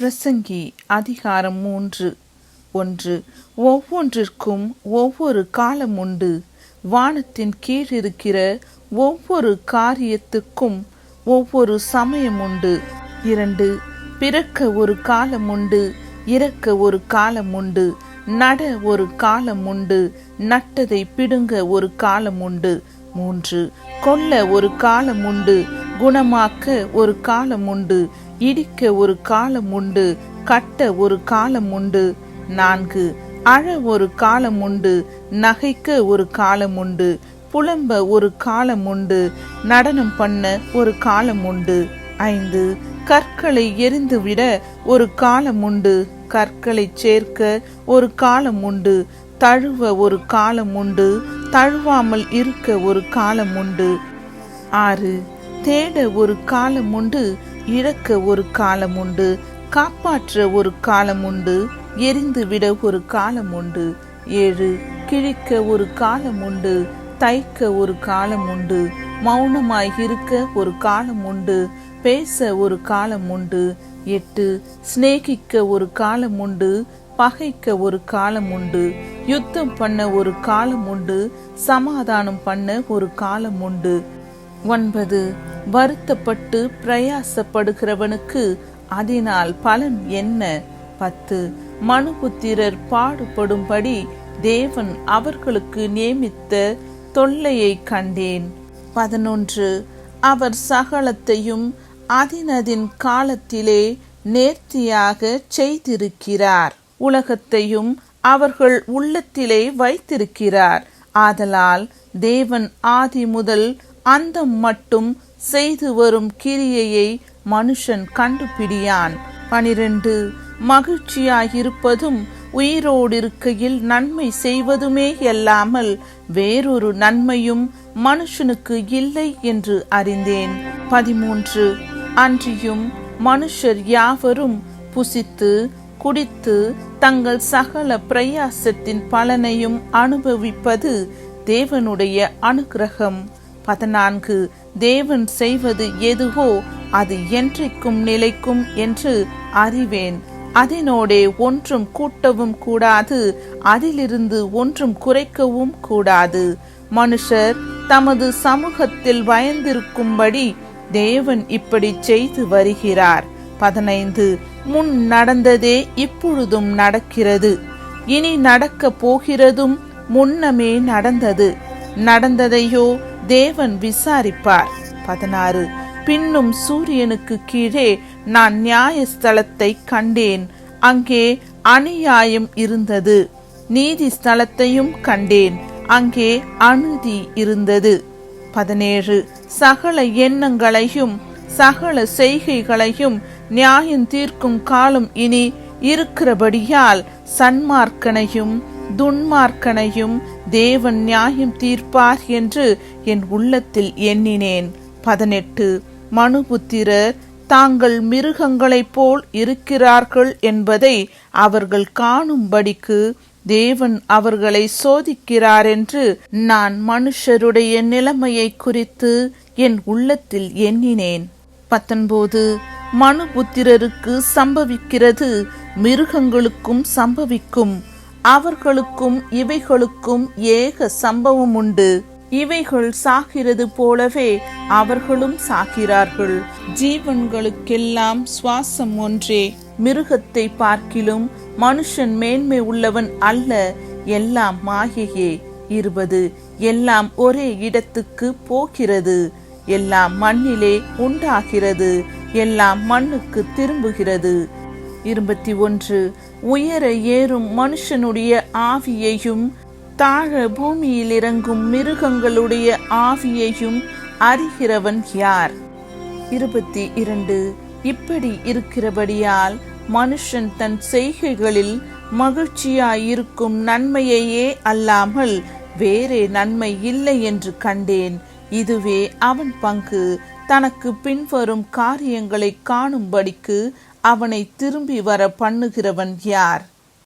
பிரசங்கி அதிகாரம் 3. 1. ஒவ்வொன்றிற்கும் ஒவ்வொரு காலம் உண்டு. வானத்தின் கீழ் இருக்கிற ஒவ்வொரு காரியத்துக்கும் ஒவ்வொரு சமயம் உண்டு. 2. பிறக்க ஒரு காலம் உண்டு, இறக்க ஒரு காலம் உண்டு, நட ஒரு காலம் உண்டு, நட்டதை பிடுங்க ஒரு காலம் உண்டு. 3. கொல்ல ஒரு காலம் உண்டு, குணமாக்க ஒரு காலம் உண்டு, இடிக்க ஒரு காலம் உண்டு, கட்ட ஒரு காலம் உண்டு. 4. அழ ஒரு காலம் உண்டு, நகைக்க ஒரு காலம் உண்டு, புலம்ப ஒரு காலம் உண்டு, நடனம் பண்ண ஒரு காலம் உண்டு. 5. கற்களை எரிந்துவிட ஒரு காலம் உண்டு, கற்களை சேர்க்க ஒரு காலம் உண்டு, தழுவ ஒரு காலம் உண்டு, தழுவாமல் இருக்க ஒரு காலம் உண்டு. 6. தேட ஒரு காலம் உண்டு, இழக்க ஒரு காலம் உண்டு, காப்பாற்ற ஒரு காலம் உண்டு, எரிந்துவிட ஒரு காலம் உண்டு. 7. கிழிக்க ஒரு காலம் உண்டு, தைக்க ஒரு காலம் உண்டு, மௌனமாய் இருக்க ஒரு காலம் உண்டு, பேச ஒரு காலம் உண்டு. 8. சிநேகிக்க ஒரு காலம் உண்டு, பகைக்க ஒரு காலம் உண்டு, யுத்தம் பண்ண ஒரு காலம் உண்டு, சமாதானம் பண்ண ஒரு காலம் உண்டு. 9. வருத்தப்பட்டு பிரயாசப்படுகிறவனுக்கு அதனால் பலன் என்ன? 10. மனுபுத்திரர் பாடுபடும்படி தேவன் அவர்களுக்கு நியமித்த தொல்லையை கண்டேன். 11. அவர் சகலத்தையும் அதினதின் காலத்திலே நேர்த்தியாக செய்திருக்கிறார். உலகத்தையும் அவர்கள் உள்ளத்திலே வைத்திருக்கிறார். ஆதலால் தேவன் ஆதி முதல் அந்தம் மட்டும் செய்து வரும் கிரியையை மனுஷன் கண்டுபிடியான். 12. மகிழ்ச்சியாயிருப்பதும் உயிரோடு இருக்கையில் நன்மை செய்வதுமே அல்லாமல் வேறொரு நன்மையும் மனுஷனுக்கு இல்லை என்று அறிந்தேன். 13. அன்றியும் மனுஷர் யாவரும் புசித்து குடித்து தங்கள் சகல பிரயாசத்தின் பலனையும் அனுபவிப்பது தேவனுடைய அனுக்கிரகம். 14. தேவன் செய்வது எதுவோ அது என்றைக்கும் நிலைக்கும் என்று அறிவேன். அதனோடே ஒன்றும் கூட்டவும் கூடாது, அதிலிருந்து ஒன்றும் குறைக்கவும் கூடாது. மனுஷர் தமது சமூகத்தில் பயந்திருக்கும்படி தேவன் இப்படி செய்து வருகிறார். 15. முன் நடந்ததே இப்பொழுதும் நடக்கிறது, இனி நடக்க போகிறதும் முன்னமே நடந்தது. நடந்ததையோ தேவன் விசாரிப்பார். 16. பின்னும் சூரியனுக்கு கீழே நான் நியாயஸ்தலத்தை கண்டேன். அங்கே அநியாயம் இருந்தது. நீதி ஸ்தலத்தையும் கண்டேன். அங்கே அநீதி இருந்தது. 17. சகல எண்ணங்களையும் சகல செய்கைகளையும் நியாயம் தீர்க்கும் காலம் இனி இருக்கிறபடியால் சன்மார்க்கனையும் துன்மார்க்கனையும் தேவன் நியாயம் தீர்ப்பார் என்று என் உள்ளத்தில் எண்ணினேன். 18. மனுபுத்திரர் தாங்கள் மிருகங்களைப் போல் இருக்கிறார்கள் என்பதை அவர்கள் காணும்படிக்கு தேவன் அவர்களை சோதிக்கிறார் என்று நான் மனுஷருடைய நிலைமையை குறித்து என் உள்ளத்தில் எண்ணினேன். 19. மனுபுத்திரருக்கு சம்பவிக்கிறது மிருகங்களுக்கும் சம்பவிக்கும். அவர்களுக்கும் இவைகளுக்கும் ஏக சம்பவம் உண்டு. இவைகள் சாகிறது போலவே அவர்களும் சாகிறார்கள். ஜீவன்களுக்கெல்லாம் சுவாசம் ஒன்றே. மிருகத்தை பார்க்கிலும் மனுஷன் மேன்மை உள்ளவன் அல்ல, எல்லாம் மாயையே. 20. எல்லாம் ஒரே இடத்துக்கு போகிறது, எல்லாம் மண்ணிலே உண்டாகிறது, எல்லாம் மண்ணுக்கு திரும்புகிறது. 21. உயர ஏறும் மனுஷனுடைய ஆவியையும் தாழ பூமியில் இறங்கும் மிருகங்களுடைய ஆவியையும் அறிகிறவன் யார்? 22. இப்படி இருக்கிறபடியால் மனுஷன் தன் செய்கைகளில் மகிழ்ச்சியாயிருக்கும் நன்மையையே அல்லாமல் வேறே நன்மை இல்லை என்று கண்டேன். இதுவே அவன் பங்கு. தனக்கு பின்வரும் காரியங்களை காணும்படிக்கு அவனை திரும்பி வர பண்ணுகிறவன் யார்?